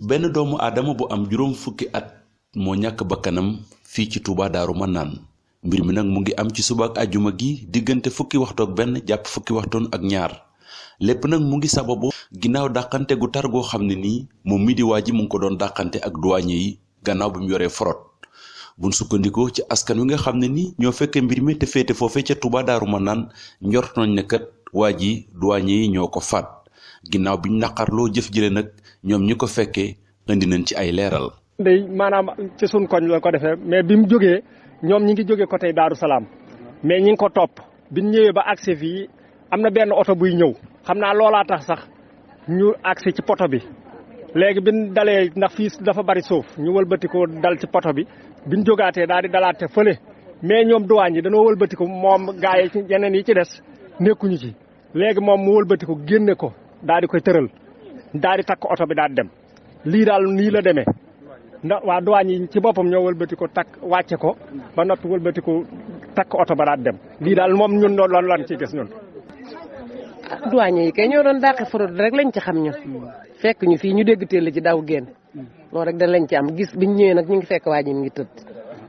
benn doomu aadama bu am juróom fukki at moo ñàkk bakkanam fii ci Touba Daaru Manaan mbir mi nag mu ngi am ci suba ak àjjuma gi diggante fukki waxtu ak benn jàpp fukki waxtoon ak ñaar lépp nag mu ngi sababu ginnaaw dàqante gu tar goo xam ne nii moom mi di waa ji mu ngi ko doon dàqante ak douanier yi gannaaw bi mu yoree forot buñ sukkandikoo ci askan wi nga xam ne nii ñoo fekkee mbir mi te féete foofee ca Touba Daaru Manaan njort nañ ne kat waa ji douanier yi ñoo ko faat ginnaaw biñ naqarloo jëf jële nag ñoom ñi ko fekkee indi nañ ci ay leeral. ndey maanaam ci suñ koñ la ko defee mais bi mu jógee ñoom ñi ngi jógee côté Daaru Salaam mais ñi ngi ko topp biñ ñëwee ba accès fii am na benn oto buy ñëw xam naa loolaa tax sax ñu accès ci poto bi léegi biñ dalee ndax fii dafa bari suuf ñu wëlbati ko dal ci poto bi biñ jógaatee daal di dalaate fële mais ñoom duwaañ yi dañoo wëlbati ko moom gaa yi ci yeneen yi ci des nekkuñu ci léegi moom mu wëlbati ko génne ko daal di koy tëral daal di takk oto bi daal di dem lii daal nii la demee ndax waa douane yi ci boppam ñoo wëlbati ko takk wàcce ko ba noppi wëlbati ko takk oto ba daal di dem lii daal moom ñun loolu lan ci gis ñun. douane yi kay ñoo doon dàqe fraude rek lañ ci xam ñun fekk ñu fii ñu dégg teel ci daw génn loolu rek da lañ ci am gis biñ ñëwee nag ñu ngi fekk waa ji mi ngi tëdd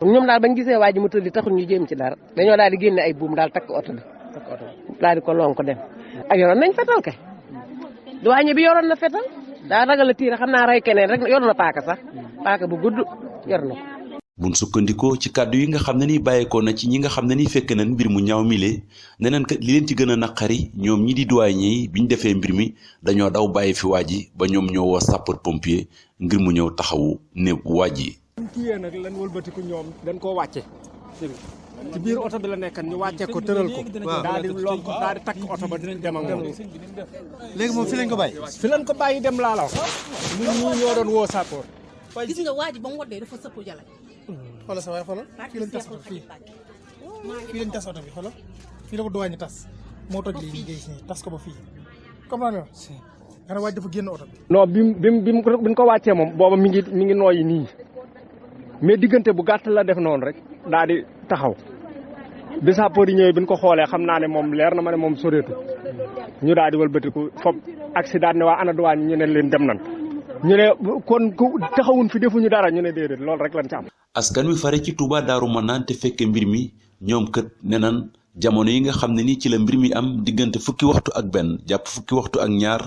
ñoom daal bañ gisee waa ji mu tëdd taxul ñu jéem ci dara dañoo daal di génne ay buum daal takk oto bi daal di ko lonk dem ak yoroon nañ fetal kay douane bi yoroon na fetal daa ragal a tiire xam naa rey keneen rek yor na paaka sax paaka bu gudd yor na ko. buñ sukkandikoo ci kàddu yi nga xam ne ni bàyyeekoo na ci ñi nga xam ne ni fekk nañ mbir mu ñaaw mile neneen kat li leen ci gën a naqari ñoom ñi di douanier yi biñ defee mbir mi dañoo daw bàyyi fi waa ji ba ñoom ñoo woo sapeur pompier ngir mu ñëw taxawu néew waa ji. kii nag lan wëlbatiku ñoom dañ koo wàcce ci biir oto bi la nekkan ñu wàcce ko tëral ko daal di lonk daal di takk oto ba dem ak moom. léegi moom fi lañ ko bàyyi. fi lañ ko bàyyi dem laa la wax ñun ñii ñoo doon woo sapeur. gis nga waa ji ba mu woddee dafa sëpp jala. xoolal sa waay xoolal fii lañ tas oto fii lañ tas oto bi xoolal fii la ko douane tas moo toj lii ngay si tas ko ba fii comprendre nga ne waaj dafa génn oto bi. non bi mu ko wàccee moom booba mi ngi nooyi nii mais diggante bu gàtt la def noonu rek daal di taxaw bi sapeur yi ñëwee bi ñu ko xoolee xam naa ne moom leer na ma ne moom soreetu ñu daal di wëlbatiku fop accident ne waa ana douane ñu ne leen dem nan ñu ne kon ku taxawun fi defuñu dara ñu ne déedéet loolu rek lañ ci am. askan wi fare ci Touba Daaru Manaan te fekke mbir mi ñoom kët ne nan jamono yi nga xam ne nii ci la mbir mi am diggante fukki waxtu ak benn jàpp fukki waxtu ak ñaar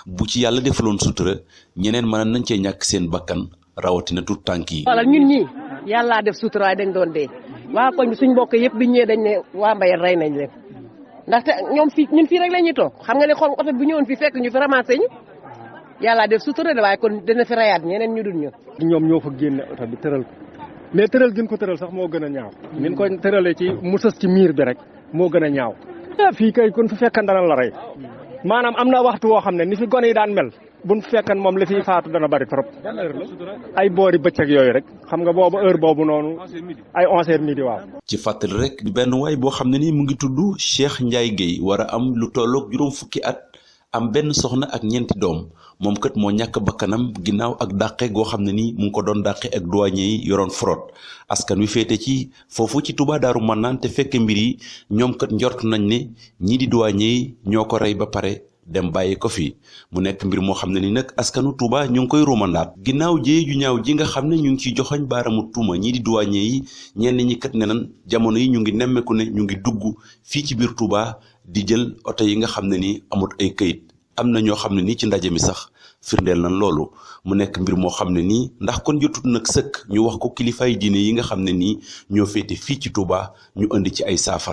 bu ci yàlla defaloon sutura ñeneen mën nañ cee ñàkk seen bakkan rawatina tout tànk yi. wala ñun ñii yàllaa def suturaay dañ doon dee waa koñ suñ mbokk yëpp biñ ñëwee dañ ne waa Mbayeen rey nañ leen ndaxte ñoom fii ñun fii rek la ñuy toog xam nga ne xool oto bu ñëwoon fii fekk ñu fi ramassé ñu yàllaa def sutura de waaye kon dina fi rayaat ñeneen ñu dul ñun. ñoom ñoo fa génne oto bi tëral ko mais tëral gën ko tëral sax moo gën a ñaaw. nin ko tëralee ci mu sës ci miir bi rek moo gën a ñaaw. fii kay kon fu fekkan dana la rey maanaam am na waxtu woo xam ne ni fi gone yi daan mel buñ fekkan moom li fiy faatu dana bari trop. ay boori bëccëg yooyu rek xam nga boobu heure boobu noonu ay 11h midi waaw. ci fàttali rek benn waay boo xam ne ni mu ngi tudd Cheikh Ndiaye Guèye war a am lu tolloog juróom fukki at am benn soxna ak ñeenti doom moom kat moo ñàkk bakkanam ginnaaw ak dàqe goo xam ne ni mu ngi ko doon dàqe ak douanier yi yoroon fraude askan wi féete ci foofu ci Touba Daaru Manaan te fekke mbir yi ñoom kat njort nañ ne ñii di douanier yi ñoo ko rey ba pare dem bàyyi ko fi mu nekk mbir moo xam ne ni nag askanu Touba ñu ngi koy romandaat ginnaaw jéye ju ñaaw ji nga xam ne ñu ngi ciy joxoñ baaramu tuuma ñii di douanier yi ñenn ñi kat ne nan jamono yi ñu ngi nemmeeku ne ñu ngi dugg fii ci biir Touba di jël oto yi nga xam ne ni amut ay këyit am na ñoo xam ne nii ci ndaje mi sax firndeel nañ loolu mu nekk mbir moo xam ne nii ndax kon jotut nag sëkk ñu wax ko kilifaay diine yi nga xam ne nii ñoo féete fii ci Touba ñu indi ci ay saafara.